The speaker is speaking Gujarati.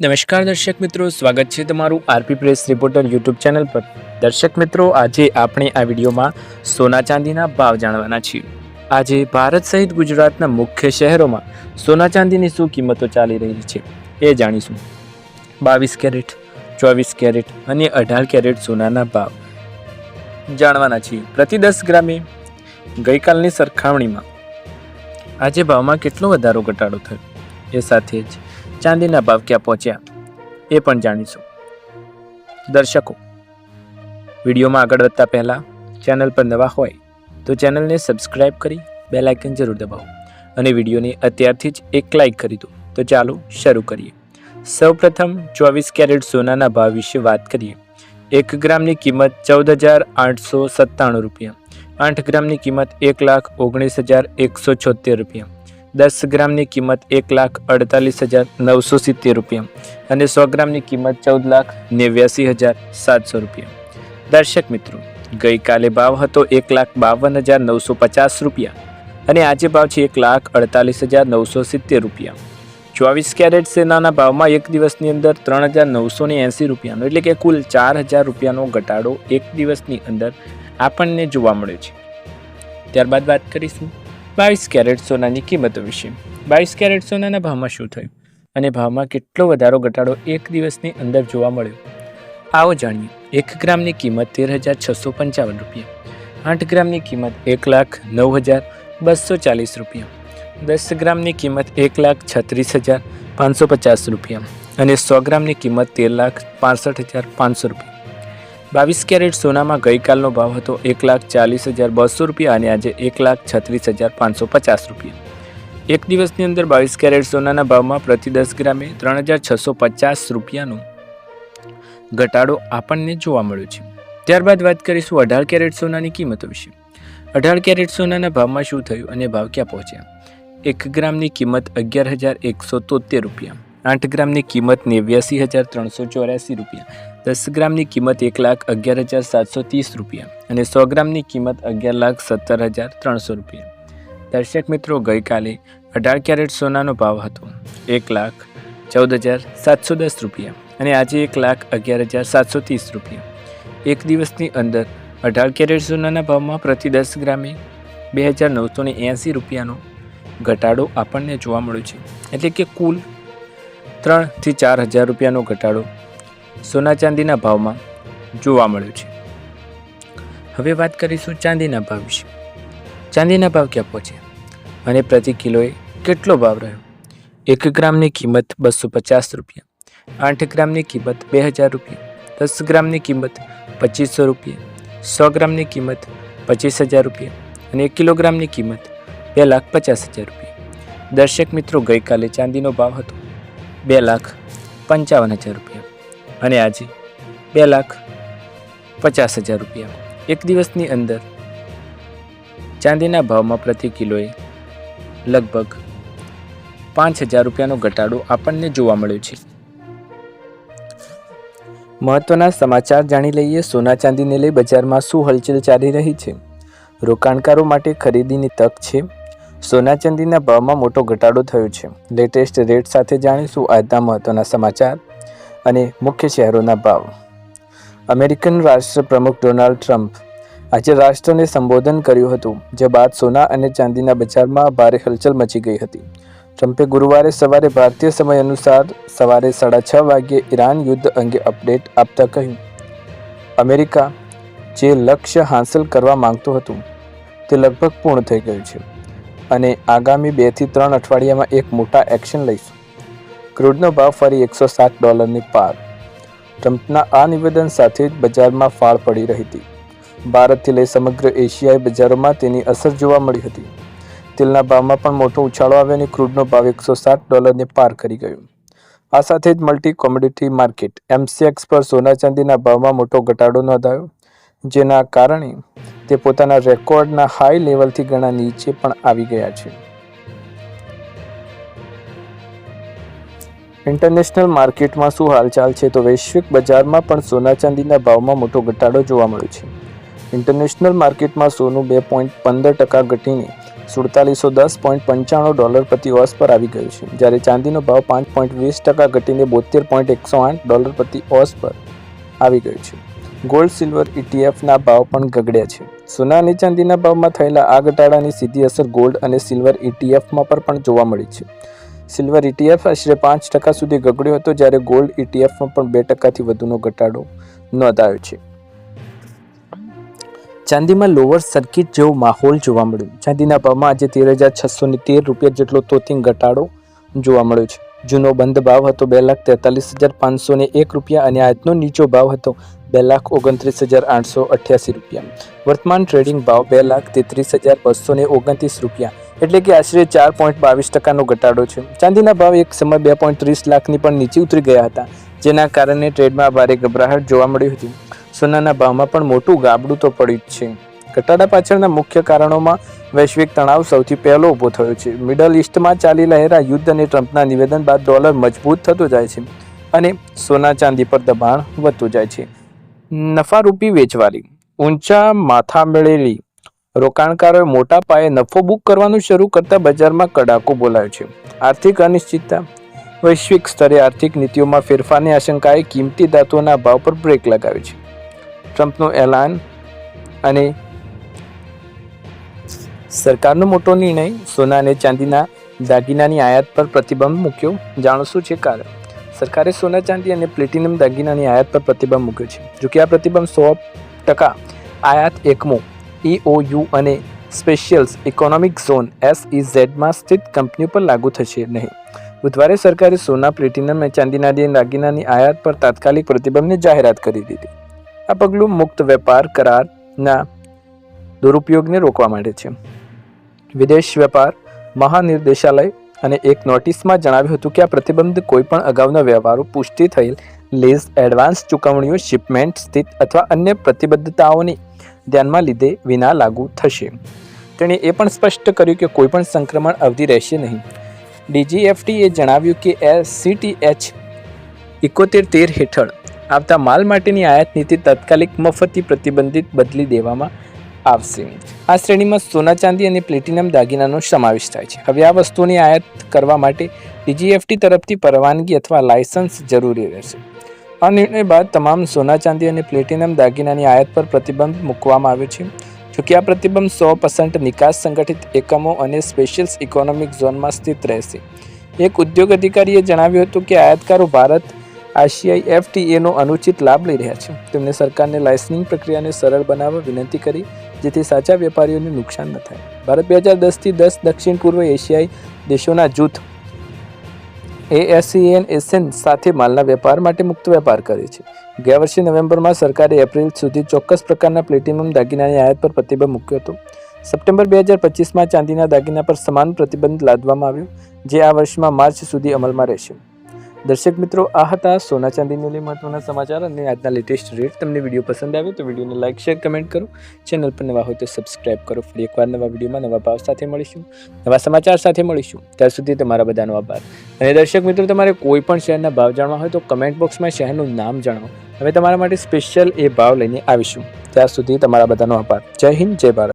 નમસ્કાર દર્શક મિત્રો, સ્વાગત છે તમારું RP press reporter YouTube channel પર। દર્શક મિત્રો, આજે આપણે આ વિડીયોમાં સોના ચાંદીના ભાવ જાણવાના છીએ। આજે ભારત સહિત ગુજરાતના મુખ્ય શહેરોમાં સોના ચાંદીની શું કિંમતો ચાલી રહી છે એ જાણીશું। 22 કેરેટ, 24 કેરેટ અને 18 કેરેટ સોનાના ભાવ જાણવાના છીએ। પ્રતિ 10 ગ્રામે ગઈકાલની સરખામણીમાં આજે ભાવમાં કેટલો વધારો ઘટાડો થયો એ સાથે જ ચાંદીના ભાવ ક્યાં પહોંચ્યા એ પણ જાણીશું। દર્શકો, વિડીયોમાં આગળ વધતા પહેલાં ચેનલ પર નવા હોય તો ચેનલને સબસ્ક્રાઇબ કરી બેલ આઇકન જરૂર દબાવો અને વિડીયોને અત્યારથી જ એક લાઇક કરી દો। તો ચાલો શરૂ કરીએ। સૌપ્રથમ 24 કેરેટ સોનાના ભાવ વિશે વાત કરીએ। 1 ગ્રામની કિંમત 14,897 રૂપિયા, 8 ગ્રામની કિંમત 1,19,176 રૂપિયા, 10 ગ્રામની કિંમત 1,48,970 રૂપિયા અને 100 ગ્રામની કિંમત 14,89,700 રૂપિયા। દર્શક મિત્રો, ગઈકાલે ભાવ હતો 1,52,950 રૂપિયા અને આજે ભાવ છે 1,48,970 રૂપિયા। 24 કેરેટ સોનાના ભાવમાં એક દિવસની અંદર 3,980 રૂપિયાનો એટલે કે કુલ 4,000 રૂપિયાનો ઘટાડો એક દિવસની અંદર આપણને જોવા મળ્યો છે। ત્યારબાદ વાત કરીશું 22 કેરેટ સોનાની કિંમતો વિશે। 22 કેરેટ સોનાના ભાવમાં શું થયું અને ભાવમાં કેટલો વધારો ઘટાડો એક દિવસની અંદર જોવા મળ્યો, આવો જાણીએ। 1 ગ્રામની કિંમત 13,655 રૂપિયા, 8 ગ્રામની કિંમત 1,09,240 રૂપિયા, 10 ગ્રામની કિંમત 1,36,550 રૂપિયા અને 100 ગ્રામની કિંમત 13,65,500 રૂપિયા। 22 કેરેટ સોનામાં ગઈકાલનો ભાવ હતો 1,40,200 રૂપિયા અને આજે 1,36,550 રૂપિયા। એક દિવસની અંદર 22 કેરેટ સોનાના ભાવમાં પ્રતિ 10 ગ્રામે 3,650 રૂપિયાનો ઘટાડો આપણને જોવા મળ્યો છે। ત્યારબાદ વાત કરીશું 18 કેરેટ સોનાની કિંમતો વિશે। 18 કેરેટ સોનાના ભાવમાં શું થયું અને ભાવ ક્યાં પહોંચ્યા। 1 ગ્રામની કિંમત 11,173 રૂપિયા, 8 ગ્રામની કિંમત 89,384 રૂપિયા, 10 ગ્રામની કિંમત 1,11,730 રૂપિયા અને 100 ગ્રામની કિંમત 11,17,300 રૂપિયા। દર્શક મિત્રો, ગઈકાલે 18 કેરેટ સોનાનો ભાવ હતો 1,14,710 રૂપિયા અને આજે 1,11,730 રૂપિયા। એક દિવસની અંદર 18 કેરેટ સોનાના ભાવમાં પ્રતિ 10 ગ્રામે 2,980 રૂપિયાનો ઘટાડો આપણને જોવા મળ્યો છે એટલે કે કુલ 3,000 થી 4,000 રૂપિયાનો ઘટાડો સોના ચાંદીના ભાવમાં જોવા મળ્યો છે। હવે વાત કરીશું ચાંદીના ભાવ વિશે। ચાંદીના ભાવ ક્યાં પહોંચ્યા અને પ્રતિ કિલોએ કેટલો ભાવ રહ્યો। 1 ગ્રામની કિંમત 250 રૂપિયા, 8 ગ્રામની કિંમત 2,000 રૂપિયા, 10 ગ્રામની કિંમત 2,500 રૂપિયા, 100 ગ્રામની કિંમત 25,000 રૂપિયા અને 1 કિલોગ્રામની કિંમત 2,50,000 રૂપિયા। દર્શક મિત્રો, ગઈકાલે ચાંદીનો ભાવ હતો 2,55,000 રૂપિયા અને આજે 2,50,000 રૂપિયા। એક દિવસની અંદર ચાંદીના ભાવમાં પ્રતિ કિલોએ લગભગ 5,000 રૂપિયાનો ઘટાડો આપણને જોવા મળ્યો છે। મહત્વના સમાચાર જાણી લઈએ। સોના ચાંદીને લઈ બજારમાં શું હલચલ ચાલી રહી છે। રોકાણકારો માટે ખરીદીની તક છે। સોના ચાંદીના ભાવમાં મોટો ઘટાડો થયો છે। લેટેસ્ટ રેટ સાથે જાણીશું આજના મહત્વના સમાચાર અને મુખ્ય શહેરોના ભાવ। અમેરિકન રાષ્ટ્રપ્રમુખ ડોનાલ્ડ ટ્રમ્પ આજે રાષ્ટ્રને સંબોધન કર્યું હતું, જે બાદ સોના અને ચાંદીના બજારમાં ભારે હલચલ મચી ગઈ હતી। ટ્રમ્પે ગુરુવારે સવારે ભારતીય સમય અનુસાર સવારે 6:30 વાગ્યે ઈરાન યુદ્ધ અંગે અપડેટ આપતા કહ્યું, અમેરિકા જે લક્ષ્ય હાંસલ કરવા માંગતું હતું તે લગભગ પૂર્ણ થઈ ગયું છે અને આગામી 2 થી 3 અઠવાડિયામાં એક મોટા એક્શન લઈશું। ક્રૂડનો ભાવ ફરી $107 પાર। ટ્રમ્પના આ નિવેદન સાથે જ બજારમાં ફાળ પડી રહી હતી। ભારતથી લઈ સમગ્ર એશિયાઈ બજારોમાં તેની અસર જોવા મળી હતી। તેલના ભાવમાં પણ મોટો ઉછાળો આવ્યો અને ક્રૂડનો ભાવ $107 પાર કરી ગયો। આ સાથે જ મલ્ટી કોમોડિટી માર્કેટ MCX પર સોના ચાંદીના ભાવમાં મોટો ઘટાડો નોંધાયો, જેના કારણે તે પોતાના રેકોર્ડના હાઈ લેવલથી ઘણા નીચે પણ આવી ગયા છે। ઇન્ટરનેશનલ માર્કેટમાં શું હાલચાલ છે, તો વૈશ્વિક બજારમાં પણ સોના ચાંદીના ભાવમાં મોટો ઘટાડો જોવા મળ્યો છે। ઇન્ટરનેશનલ માર્કેટમાં સોનું 2.15% ઘટીને $4710.95 પ્રતિ ઓસ પર આવી ગયું છે, જ્યારે ચાંદીનો ભાવ 5.20% ઘટીને $72.108 પ્રતિ ઓસ પર આવી ગયું છે. ગોલ્ડ સિલ્વર ઇટીએફના ભાવ પણ ગગડ્યા છે. સોના અને ચાંદીના ભાવમાં થયેલા આ ઘટાડાની સીધી અસર ગોલ્ડ અને સિલ્વર ઇટીએફમાં પર પણ જોવા મળી છે. સિલ્વર ઇટીએફ આશરે 5% સુધી ગગડ્યો હતો, જ્યારે ગોલ્ડ ઇટીએફમાં પણ 2%થી વધુનો ઘટાડો નોંધાયો છે. ચાંદીમાં લોઅર સર્કિટ જેવો માહોલ જોવા મળ્યો. ચાંદીના ભાવમાં આજે $13,613 જેટલો તોતિંગ ઘટાડો જોવા મળ્યો છે. જૂનો બંધ ભાવ હતો $2,43,501 અને આજનો નીચો ભાવ હતો $2,29,888. વર્તમાન ટ્રેડિંગ ભાવ $2,33,229, એટલે કે આશરે 4.22%નો ઘટાડો છે. ચાંદીના ભાવ એક સમય 2.30 લાખની પણ નીચે ઉતરી ગયા હતા, જેના કારણે ટ્રેડમાં ભારે ગભરાહટ જોવા મળી હતી. સોનાના ભાવમાં પણ મોટું ગાબડું તો પડ્યું જ છે. ઘટાડા પાછળના મુખ્ય કારણોમાં વૈશ્વિક તણાવ સૌથી પહેલો ઊભો થયો છે. મિડલ ઈસ્ટમાં ચાલી રહેલા યુદ્ધ અને ટ્રમ્પના નિવેદન બાદ ડોલર મજબૂત થતો જાય છે અને સોના ચાંદી પર દબાણ વધતું જાય છે. નફારૂપી વેચવાલી. ઊંચા માથા મેળેલી રોકાણકારોએ મોટા પાયે નફો બુક કરવાનું શરૂ કરતા બજારમાં કડાકો બોલાયો છે. આર્થિક અનિશ્ચિતતા. વૈશ્વિક સ્તરે આર્થિક નીતિઓમાં ફેરફારની આશંકાએ કિંમતી ધાતુઓના ભાવ પર બ્રેક લગાવ્યો છે. ટ્રમ્પનું એલાન અને સરકારનો મોટો નિર્ણય. સોના અને ચાંદીના દાગીનાની આયાત પર પ્રતિબંધ મૂક્યો. જાણો શું છે કારણ? સરકારે સોના ચાંદી અને પ્લેટિનમ દાગીનાની આયાત પર પ્રતિબંધ મૂક્યો છે. જોકે આ પ્રતિબંધ 100% આયાત એકમો EOU અને સ્પેશિયલ્સ ઇકોનોમિક ઝોન SEZમાં સ્થિત કંપનીઓ પર લાગુ થશે નહીં. બુધવારે સરકારે સોના, પ્લેટિનમ અને ચાંદીના દાગીનાની આયાત પર તાત્કાલિક પ્રતિબંધની જાહેરાત કરી દીધી. આ પગલું મુક્ત વેપાર કરારના દુરુપયોગને રોકવા માટે છે. વિદેશ વેપાર મહાનિર્દેશાલય અને એક નોટિસમાં જણાવ્યું હતું કે આ પ્રતિબંધ કોઈપણ અગાઉના વ્યવહારો, પુષ્ટિ થયેલ લીઝ, એડવાન્સ ચૂકવણીઓ, શિપમેન્ટ સ્થિત અથવા અન્ય પ્રતિબદ્ધતાઓને ધ્યાનમાં લીધે વિના લાગુ થશે. તેણે એ પણ સ્પષ્ટ કર્યું કે કોઈપણ સંક્રમણ અવધિ રહેશે નહીં. DGFTએ જણાવ્યું કે CTH 7113 હેઠળ આવતા માલ માટેની આયાત નીતિ તાત્કાલિક મફતી પ્રતિબંધિત બદલી દેવામાં આવશે. આ શ્રેણીમાં સોના, ચાંદી અને પ્લેટિનમ દાગીનાનો સમાવેશ થાય છે. હવે આ વસ્તુઓની આયાત કરવા માટે DGFT તરફથી પરવાનગી અથવા લાયસન્સ જરૂરી રહેશે. આ નિર્ણય બાદ તમામ સોના, ચાંદી અને પ્લેટિનમ દાગીનાની આયાત પર પ્રતિબંધ મૂકવામાં આવ્યો છે. જોકે આ પ્રતિબંધ 100% નિકાસ સંગઠિત એકમો અને સ્પેશિયલ ઇકોનોમિક ઝોનમાં સ્થિત રહેશે. એક ઉદ્યોગ અધિકારીએ જણાવ્યું હતું કે આયાતકારો ભારત આશિયાઈ FTAનો અનુચિત લાભ લઈ રહ્યા છે. તેમણે સરકારને લાયસન્સિંગ પ્રક્રિયાને સરળ બનાવવા વિનંતી કરી, જેથી સાચા વેપારીઓને નુકસાન ન થાય. ભારત 2010થી 10 દક્ષિણ પૂર્વ એશિયાઈ દેશોના જૂથ ASEAN સાથે માલના વેપાર માટે મુક્ત વેપાર કરે છે. ગયા વર્ષે નવેમ્બરમાં સરકારે એપ્રિલ સુધી ચોક્કસ પ્રકારના પ્લેટિનમ દાગીનાની આયાત પર પ્રતિબંધ મૂક્યો હતો. સપ્ટેમ્બર 2025માં ચાંદીના દાગીના પર સમાન પ્રતિબંધ લાદવામાં આવ્યો, જે આ વર્ષમાં માર્ચ સુધી અમલમાં રહેશે. દર્શક મિત્રો, આ હતા સોના ચાંદીને લઈ મહત્વના સમાચાર અને આજના લેટેસ્ટ રેટ. તમને વિડીયો પસંદ આવ્યો તો વિડીયોને લાઇક, શેર, કમેન્ટ કરો. ચેનલ પર નવા હોય તો સબસ્ક્રાઇબ કરો. ફરી એકવાર નવા વિડીયોમાં નવા ભાવ સાથે મળીશું, નવા સમાચાર સાથે મળીશું. ત્યાર સુધી તમારા બધાનો આભાર. અને દર્શક મિત્રો, તમારે કોઈ પણ શહેરના ભાવ જાણવા હોય તો કમેન્ટ બોક્સમાં શહેરનું નામ જણાવો. હવે તમારા માટે સ્પેશિયલ એ ભાવ લઈને આવીશું. ત્યાર સુધી તમારા બધાનો આભાર. જય હિન્દ, જય ભારત.